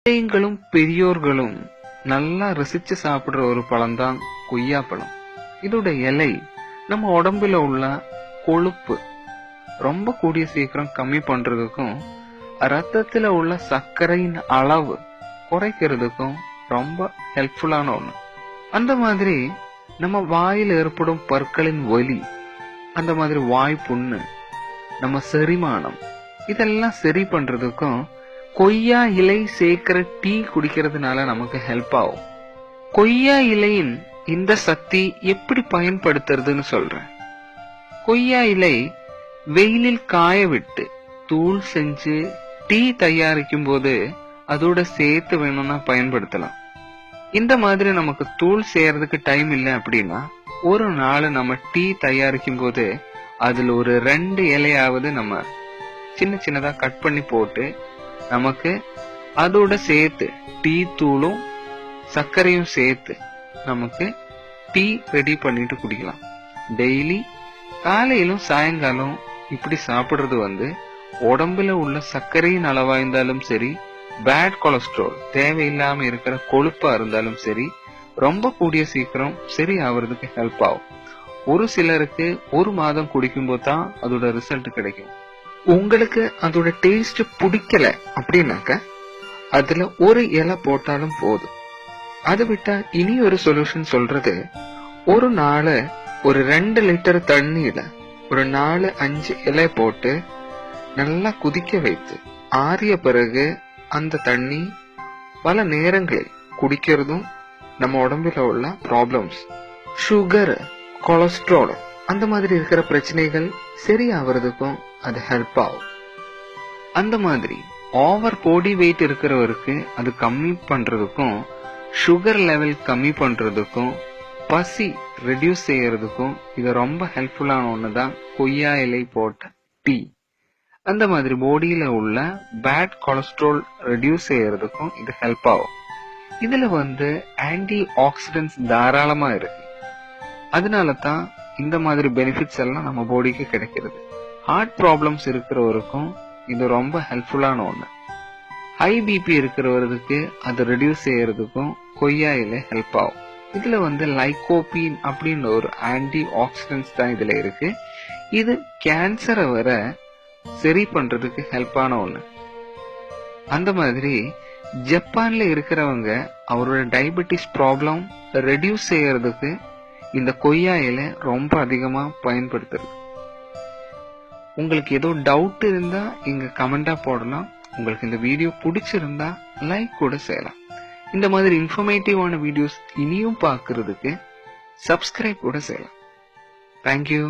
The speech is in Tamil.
பிள்ளைங்களும் பெரியோர்களும் நல்லா ரசிச்சு சாப்பிடுற ஒரு பழம்தான் கொய்யாப்பழம். இதோட இலை நம்ம உடம்புல உள்ள கொழுப்பு ரொம்ப கூடிய சீக்கிரம் கம்மி பண்றதுக்கும் ரத்தத்துல உள்ள சர்க்கரையின் அளவு குறைக்கிறதுக்கும் ரொம்ப ஹெல்ப்ஃபுல்லான ஒண்ணு. அந்த மாதிரி நம்ம வாயில் ஏற்படும் பற்களின் வலி, அந்த மாதிரி வாய் புண்ணு, நம்ம செரிமானம் இதெல்லாம் சரி பண்றதுக்கும் கொய்யா இலை சேர்க்கிற டீ குடிக்கிறதுனால நமக்கு ஹெல்ப் ஆகும். கொய்யா இலையின் இந்த சக்தி எப்படி பயன்படுத்துறதுன்னு சொல்றேன். கொய்யா இலை வெயிலில் காய விட்டு தூள் செஞ்சு டீ தயாரிக்கும் போது அதோட சேர்த்து வேணும்னா பயன்படுத்தலாம். இந்த மாதிரி நமக்கு தூள் செய்யறதுக்கு டைம் இல்லை அப்படின்னா ஒரு நாள் நம்ம டீ தயாரிக்கும் போது அதுல ஒரு 2 இலையாவது நம்ம சின்ன சின்னதா கட் பண்ணி போட்டு நமக்கு அதோட சேர்த்து டீ தூளும் சர்க்கரையும் சேர்த்து நமக்கு டீ ரெடி பண்ணிட்டு குடிக்கலாம். டெய்லி காலையிலும் சாயங்காலம் இப்படி சாப்பிடுறது உடம்புல உள்ள சர்க்கரையின் அளவா இருந்தாலும் சரி, பேட் கொலஸ்ட்ரால் தேவையில்லாம இருக்கிற கொழுப்பா இருந்தாலும் சரி, ரொம்ப கூடிய சீக்கிரம் சரி ஆகுறதுக்கு ஹெல்ப் ஆகும். ஒரு சிலருக்கு 1 மாதம் குடிக்கும்போது தான் அதோட ரிசல்ட் கிடைக்கும். உங்களுக்கு அதோட டேஸ்ட் பிடிக்கல அப்படின்னாக்க அதுல ஒரு இலை போட்டாலும் போதும். அதை விட்டா இனி ஒரு சொல்யூஷன் சொல்றது, ஒரு நாள் ஒரு 2 லிட்டர் தண்ணியில ஒரு 4-5 இலை போட்டு நல்லா குதிக்க வைத்து ஆறிய பிறகு அந்த தண்ணி பல நேரங்களில் குடிக்கிறதும் நம்ம உடம்புல உள்ள ப்ராப்ளம்ஸ், சுகர், கொலஸ்ட்ரால் அந்த மாதிரி இருக்கிற பிரச்சனைகள் சரி ஆகுறதுக்கும் அது ஹெல்ப் ஆகும். அந்த மாதிரி ஓவர் பாடி வெயிட் இருக்கிறவருக்கு அது கம்மி பண்றதுக்கும், சுகர் லெவல் கம்மி பண்றதுக்கும், பசி ரெடியூஸ் செய்யறதுக்கும் இது ரொம்ப ஹெல்ப்ஃபுல்லான ஒண்ணுதான் கொய்யா இலை போட்ட டீ. அந்த மாதிரி பாடியில உள்ள பேட் கொலஸ்ட்ரால் ரெடியூஸ் செய்யறதுக்கும் இது ஹெல்ப் ஆகும். இதுல ஆன்டி ஆக்சிடென்ட்ஸ் தாராளமா இருக்கு. அதனால தான் இந்த மாதிரி பெனிஃபிட்ஸ் எல்லாம் நம்ம பாடிக்கு கிடைக்கிறது. ஹார்ட் ப்ராப்ளம்ஸ் இருக்கிறவருக்கும் இது ரொம்ப ஹெல்ப்ஃபுல்லான ஒண்ணு. ஹை பிபி இருக்கிறவருக்கு அது ரெடியூஸ் செய்யறதுக்கும் கொய்யா இலை ஹெல்ப் ஆகும். இதுல லைகோபீன் அப்படின்னு ஒரு ஆன்டி ஆக்சிடென்ட்ஸ் தான் இதுல இருக்கு. இது கேன்சரை வர சரி பண்றதுக்கு ஹெல்ப்பான ஒண்ணு. அந்த மாதிரி ஜப்பான்ல இருக்கிறவங்க அவரோட டயபெட்டிஸ் ப்ராப்ளம் ரெடியூஸ் செய்யறதுக்கு இந்த கொய்யா இலை ரொம்ப அதிகமா பயன்படுத்துறது. உங்களுக்கு ஏதோ டவுட் இருந்தா இங்க கமெண்டா போடலாம். உங்களுக்கு இந்த வீடியோ பிடிச்சிருந்தா லைக் கூட செய்யலாம். இந்த மாதிரி இன்ஃபர்மேட்டிவான வீடியோஸ் இனியும் பார்க்கறதுக்கு சப்ஸ்கிரைப் கூட செய்யலாம். தேங்க்யூ.